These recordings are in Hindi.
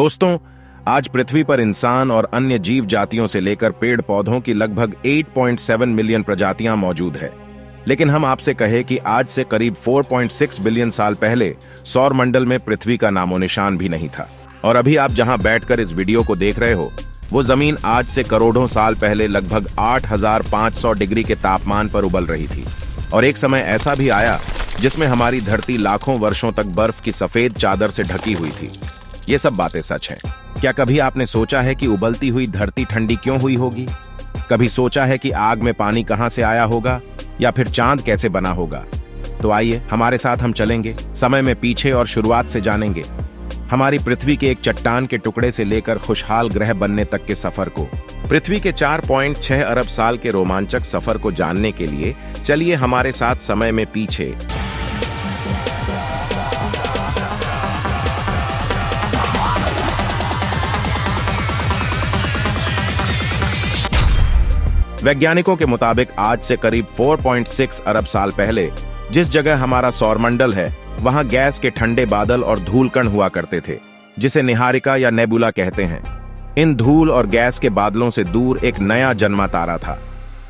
दोस्तों, आज पृथ्वी पर इंसान और अन्य जीव जातियों से लेकर पेड़ पौधों की लगभग 8.7 मिलियन प्रजातियां मौजूद है। लेकिन हम आपसे कहें कि आज से करीब 4.6 बिलियन साल पहले सौर मंडल में पृथ्वी का नामो निशान भी नहीं था। और अभी आप जहां बैठकर इस वीडियो को देख रहे हो, वो जमीन आज से करोड़ों साल पहले लगभग 8,500 डिग्री के तापमान पर उबल रही थी। और एक समय ऐसा भी आया जिसमें हमारी धरती लाखों वर्षों तक बर्फ की सफेद चादर से ढकी हुई थी। ये सब बातें सच हैं। क्या कभी आपने सोचा है कि उबलती हुई धरती ठंडी क्यों हुई होगी? कभी सोचा है कि आग में पानी कहां से आया होगा या फिर चांद कैसे बना होगा? तो आइए हमारे साथ हम चलेंगे समय में पीछे और शुरुआत से जानेंगे हमारी पृथ्वी के एक चट्टान के टुकड़े से लेकर खुशहाल ग्रह बनने तक के सफर को। पृथ्वी के 4.6 अरब साल के रोमांचक सफर को जानने के लिए चलिए हमारे साथ समय में पीछे। वैज्ञानिकों के मुताबिक आज से करीब 4.6 अरब साल पहले जिस जगह हमारा सौरमंडल है, वहां गैस के ठंडे बादल और धूल कण हुआ करते थे, जिसे निहारिका या नेबुला कहते हैं। इन धूल और गैस के बादलों से दूर एक नया जन्मा तारा था।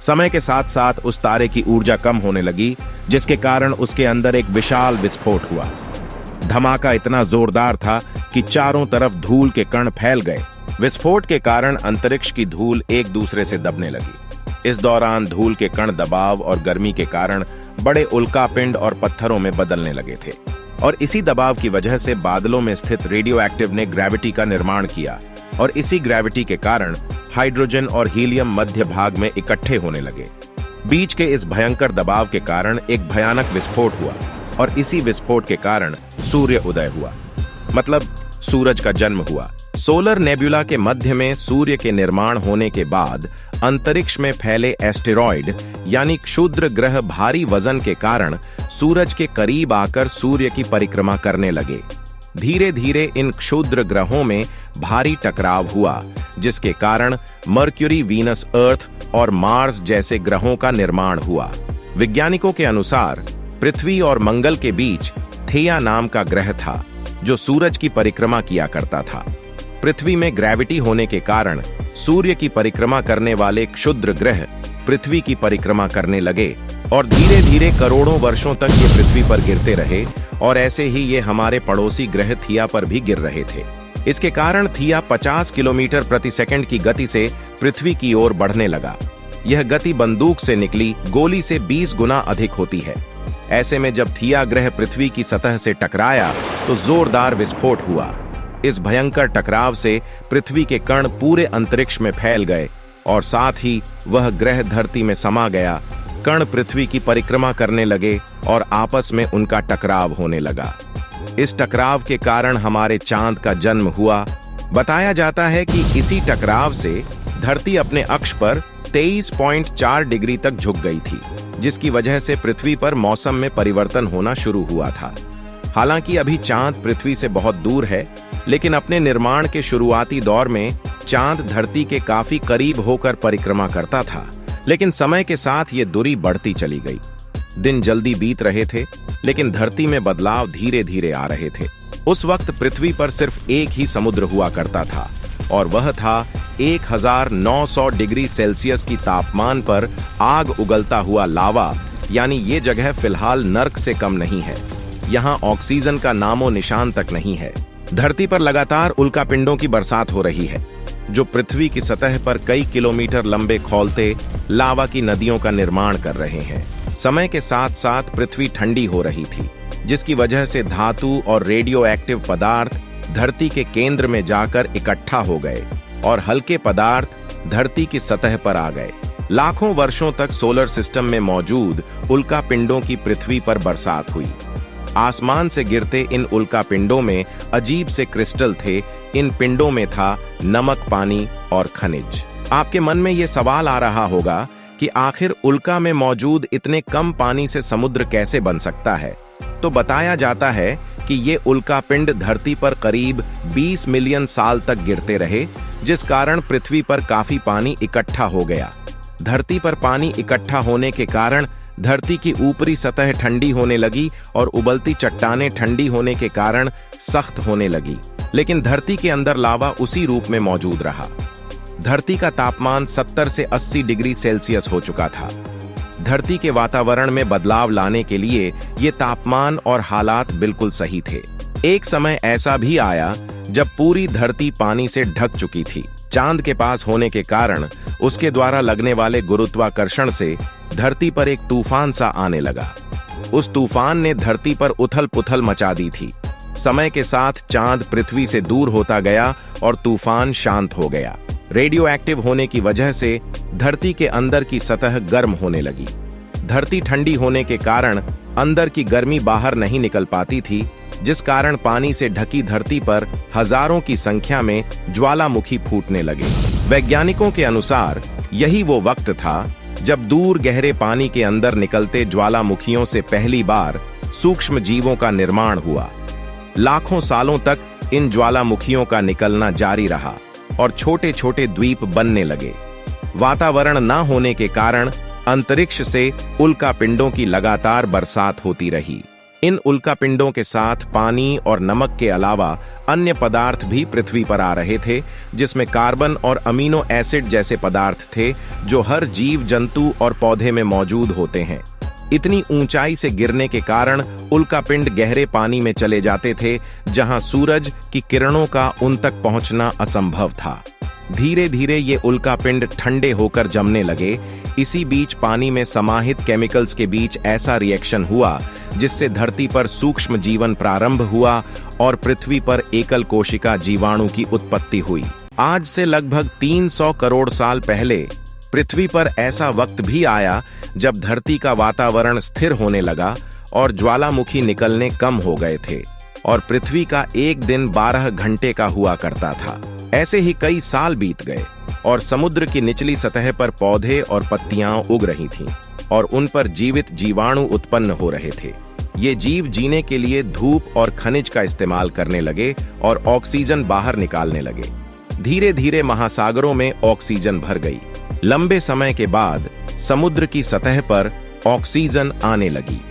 समय के साथ साथ उस तारे की ऊर्जा कम होने लगी, जिसके कारण उसके अंदर एक विशाल विस्फोट हुआ। धमाका इतना जोरदार था कि चारों तरफ धूल के कण फैल गए। विस्फोट के कारण अंतरिक्ष की धूल एक दूसरे से दबने लगी। इस दौरान धूल के कण दबाव और गर्मी के कारण बड़े उल्कापिंड और पत्थरों में बदलने लगे थे। और इसी दबाव की वजह से बादलों में स्थित रेडियो एक्टिव ने ग्रेविटी का निर्माण किया, और इसी ग्रेविटी के कारण हाइड्रोजन और हीलियम मध्य भाग में इकट्ठे होने लगे। बीच के इस भयंकर दबाव के कारण एक भयानक विस्फोट हुआ, और इसी विस्फोट के कारण सूर्य उदय हुआ, मतलब सूरज का जन्म हुआ। सोलर नेबुला के मध्य में सूर्य के निर्माण होने के बाद अंतरिक्ष में फैले एस्टेरॉयड यानी क्षुद्र ग्रह भारी वजन के कारण सूरज के करीब आकर सूर्य की परिक्रमा करने लगे। धीरे धीरे इन क्षुद्र ग्रहों में भारी टकराव हुआ, जिसके कारण मर्क्यूरी, वीनस, अर्थ और मार्स जैसे ग्रहों का निर्माण हुआ। वैज्ञानिकों के अनुसार पृथ्वी और मंगल के बीच थेया नाम का ग्रह था, जो सूरज की परिक्रमा किया करता था। पृथ्वी में ग्रेविटी होने के कारण सूर्य की परिक्रमा करने वाले क्षुद्र ग्रह पृथ्वी की परिक्रमा करने लगे, और धीरे धीरे करोड़ों वर्षों तक ये पृथ्वी पर गिरते रहे, और ऐसे ही ये हमारे पड़ोसी ग्रह थिया पर भी गिर रहे थे। इसके कारण थिया 50 किलोमीटर प्रति सेकंड की गति से पृथ्वी की ओर बढ़ने लगा। यह गति बंदूक से निकली गोली से 20 गुना अधिक होती है। ऐसे में जब थिया ग्रह पृथ्वी की सतह से टकराया तो जोरदार विस्फोट हुआ। इस भयंकर टकराव से पृथ्वी के कण पूरे अंतरिक्ष में फैल गए, और साथ ही वह ग्रह धरती में समा गया। कण पृथ्वी की परिक्रमा करने लगे और आपस में उनका टकराव होने लगा। इस टकराव के कारण हमारे चांद का जन्म हुआ। बताया जाता है कि इसी टकराव से धरती अपने अक्ष पर 23.4 डिग्री तक झुक गई थी, जिसकी वजह से पृथ्वी पर मौसम में परिवर्तन होना शुरू हुआ था। हालांकि अभी चांद पृथ्वी से बहुत दूर है, लेकिन अपने निर्माण के शुरुआती दौर में चांद धरती के काफी करीब होकर परिक्रमा करता था। लेकिन समय के साथ ये दूरी बढ़ती चली गई। दिन जल्दी बीत रहे थे, लेकिन धरती में बदलाव धीरे धीरे आ रहे थे। उस वक्त पृथ्वी पर सिर्फ एक ही समुद्र हुआ करता था, और वह था 1900 डिग्री सेल्सियस की तापमान पर आग उगलता हुआ लावा। यानी ये जगह फिलहाल नर्क से कम नहीं है। यहाँ ऑक्सीजन का नामो निशान तक नहीं है। धरती पर लगातार उल्कापिंडों की बरसात हो रही है, जो पृथ्वी की सतह पर कई किलोमीटर लंबे खौलते लावा की नदियों का निर्माण कर रहे हैं। समय के साथ साथ पृथ्वी ठंडी हो रही थी, जिसकी वजह से धातु और रेडियो एक्टिव पदार्थ धरती के केंद्र में जाकर इकट्ठा हो गए, और हल्के पदार्थ धरती की सतह पर आ गए। लाखों वर्षों तक सोलर सिस्टम में मौजूद उल्कापिंडों की पृथ्वी पर बरसात हुई। आसमान से गिरते इन उल्कापिंडों में अजीब से क्रिस्टल थे। इन पिंडों में था नमक, पानी और खनिज। आपके मन में ये सवाल आ रहा होगा कि आखिर उल्का में मौजूद इतने कम पानी से समुद्र कैसे बन सकता है? तो बताया जाता है कि ये उल्कापिंड धरती पर करीब 20 मिलियन साल तक गिरते रहे, जिस कारण पृथ्वी पर काफी पानी इकट्ठा हो गया। धरती पर पानी इकट्ठा होने के कारण धरती की ऊपरी सतह ठंडी होने लगी, और उबलती चट्टानें ठंडी होने के कारण सख्त होने लगी। लेकिन धरती के अंदर लावा उसी रूप में मौजूद रहा। धरती का तापमान 70 से 80 डिग्री सेल्सियस हो चुका था। धरती के वातावरण में बदलाव लाने के लिए ये तापमान और हालात बिल्कुल सही थे। एक समय ऐसा भी आया जब पूरी धरती पानी से ढक चुकी थी। चांद के पास होने के कारण उसके द्वारा लगने वाले गुरुत्वाकर्षण से धरती पर एक तूफान सा आने लगा। उस तूफान ने धरती पर उथल पुथल मचा दी थी। समय के साथ चांद पृथ्वी से दूर होता गया और तूफान शांत हो गया। रेडियो एक्टिव होने की वजह से धरती के अंदर की सतह गर्म होने लगी। धरती ठंडी होने के कारण अंदर की गर्मी बाहर नहीं निकल पाती थी, जिस कारण पानी से ढकी धरती पर हजारों की संख्या में ज्वालामुखी फूटने लगे। वैज्ञानिकों के अनुसार यही वो वक्त था जब दूर गहरे पानी के अंदर निकलते ज्वालामुखियों से पहली बार सूक्ष्म जीवों का निर्माण हुआ। लाखों सालों तक इन ज्वालामुखियों का निकलना जारी रहा और छोटे छोटे द्वीप बनने लगे। वातावरण न होने के कारण अंतरिक्ष से उल्कापिंडों की लगातार बरसात होती रही। इन उल्कापिंडों के साथ पानी और नमक के अलावा अन्य पदार्थ भी पृथ्वी पर आ रहे थे, जिसमें कार्बन और अमीनो एसिड जैसे पदार्थ थे जो हर जीव जंतु और पौधे में मौजूद होते हैं। इतनी ऊंचाई से गिरने के कारण उल्कापिंड गहरे पानी में चले जाते थे, जहां सूरज की किरणों का उन तक पहुंचना असंभव था। धीरे धीरे ये उल्कापिंड ठंडे होकर जमने लगे। इसी बीच पानी में समाहित केमिकल्स के बीच ऐसा रिएक्शन हुआ जिससे धरती पर सूक्ष्म जीवन प्रारंभ हुआ और पृथ्वी पर एकल कोशिका जीवाणु की उत्पत्ति हुई। आज से लगभग 300 करोड़ साल पहले पृथ्वी पर ऐसा वक्त भी आया जब धरती का वातावरण स्थिर होने लगा और ज्वालामुखी निकलने कम हो गए थे और पृथ्वी का एक दिन 12 घंटे का हुआ करता था। ऐसे ही कई साल बीत गए और समुद्र की निचली सतह पर पौधे और पत्तियां उग रही थीं और उन पर जीवित जीवाणु उत्पन्न हो रहे थे। ये जीव जीने के लिए धूप और खनिज का इस्तेमाल करने लगे और ऑक्सीजन बाहर निकालने लगे। धीरे धीरे महासागरों में ऑक्सीजन भर गई। लंबे समय के बाद समुद्र की सतह पर ऑक्सीजन आने लगी।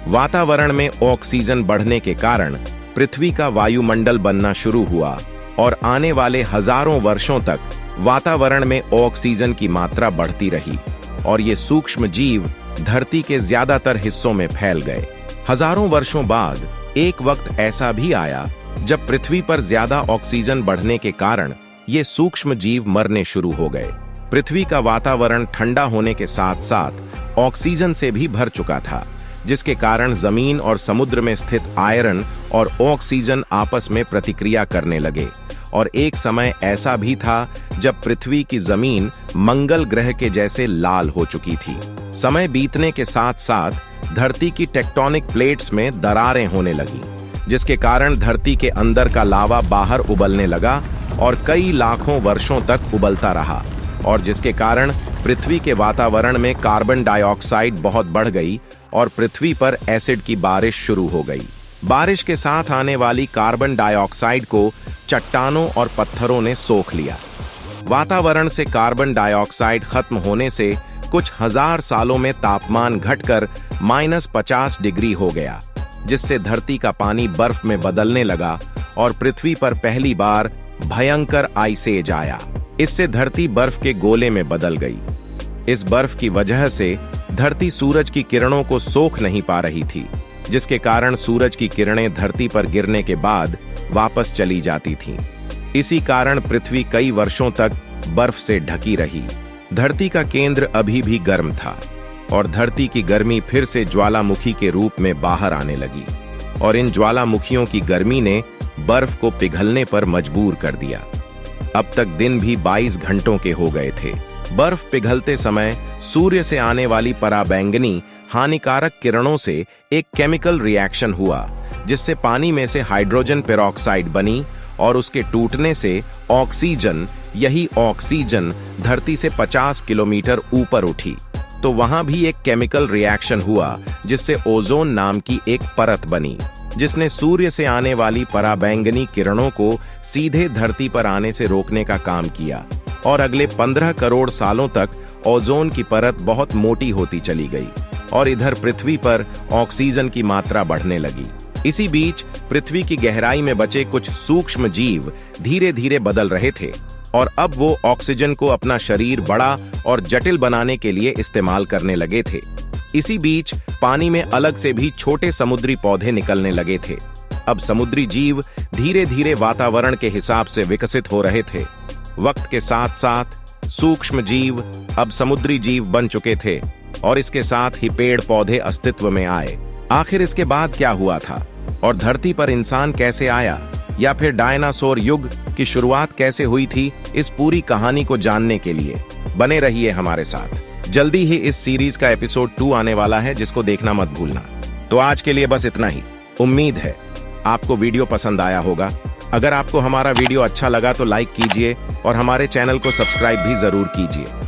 वातावरण में ऑक्सीजन बढ़ने के कारण पृथ्वी का वायुमंडल बनना शुरू हुआ और आने वाले हजारों वर्षों तक वातावरण में ऑक्सीजन की मात्रा बढ़ती रही और ये सूक्ष्म जीव धरती के ज्यादातर हिस्सों में फैल गए। हजारों वर्षों बाद एक वक्त ऐसा भी आया जब पृथ्वी पर ज्यादा ऑक्सीजन बढ़ने के कारण ये सूक्ष्म जीव मरने शुरू हो गए। पृथ्वी का वातावरण ठंडा होने के साथ साथ ऑक्सीजन से भी भर चुका था, जिसके कारण जमीन और समुद्र में स्थित आयरन और ऑक्सीजन आपस में प्रतिक्रिया करने लगे। और एक समय ऐसा भी था जब पृथ्वी की जमीन मंगल ग्रह के जैसे लाल हो चुकी थी। समय बीतने के साथ साथ धरती की टेक्टोनिक प्लेट्स में दरारें होने लगी, जिसके कारण धरती के अंदर का लावा बाहर उबलने लगा और कई लाखों वर्षों तक उबलता रहा और जिसके कारण पृथ्वी के वातावरण में कार्बन डाइऑक्साइड बहुत बढ़ गई और पृथ्वी पर एसिड की बारिश शुरू हो गई। बारिश के साथ आने वाली कार्बन डाइऑक्साइड को चट्टानों और पत्थरों ने सोख लिया। वातावरण से कार्बन डाइऑक्साइड खत्म होने से कुछ हजार सालों में तापमान घटकर -50 डिग्री हो गया, जिससे धरती का पानी बर्फ में बदलने लगा और पृथ्वी पर पहली बार भयंकर आइस एज आया। इससे धरती बर्फ के गोले में बदल गई। इस बर्फ की वजह से धरती सूरज की किरणों को सोख नहीं पा रही थी, जिसके कारण सूरज की किरणें धरती पर गिरने के बाद वापस चली जाती थीं। इसी कारण पृथ्वी कई वर्षों तक बर्फ से ढकी रही। धरती का केंद्र अभी भी गर्म था और धरती की गर्मी फिर से ज्वालामुखी के रूप में बाहर आने लगी और इन ज्वालामुखियों की गर्मी ने बर्फ को पिघलने पर मजबूर कर दिया। अब तक दिन भी 22 घंटों के हो गए थे। बर्फ पिघलते समय सूर्य से आने वाली पराबैंगनी हानिकारक किरणों से एक केमिकल रिएक्शन हुआ, जिससे पानी में से हाइड्रोजन पेरोक्साइड बनी और उसके टूटने से ऑक्सीजन, यही ऑक्सीजन धरती से 50 किलोमीटर ऊपर उठी। तो वहां भी एक केमिकल रिएक्शन हुआ जिससे ओजोन नाम की एक परत बनी, जिसने सूर्य से आने वाली पराबैंगनी किरणों को सीधे धरती पर आने से रोकने का काम किया और अगले 15 करोड़ सालों तक ओजोन की परत बहुत मोटी होती चली गई और इधर पृथ्वी पर ऑक्सीजन की मात्रा बढ़ने लगी। इसी बीच पृथ्वी की गहराई में बचे कुछ सूक्ष्म जीव धीरे धीरे बदल रहे थे और अब वो ऑक्सीजन को अपना शरीर बड़ा और जटिल बनाने के लिए इस्तेमाल करने लगे थे। इसी बीच पानी में अलग से भी छोटे समुद्री पौधे निकलने लगे थे। अब समुद्री जीव धीरे धीरे वातावरण के हिसाब से विकसित हो रहे थे। वक्त के साथ साथ सूक्ष्म जीव अब समुद्री जीव बन चुके थे और इसके साथ ही पेड़ पौधे अस्तित्व में आए। आखिर इसके बाद क्या हुआ था और धरती पर इंसान कैसे आया या फिर डायनासोर युग की शुरुआत कैसे हुई थी, इस पूरी कहानी को जानने के लिए बने रहिए हमारे साथ। जल्दी ही इस सीरीज का एपिसोड 2 आने वाला है, जिसको देखना मत भूलना। तो आज के लिए बस इतना ही। उम्मीद है आपको वीडियो पसंद आया होगा। अगर आपको हमारा वीडियो अच्छा लगा तो लाइक कीजिए और हमारे चैनल को सब्सक्राइब भी जरूर कीजिए।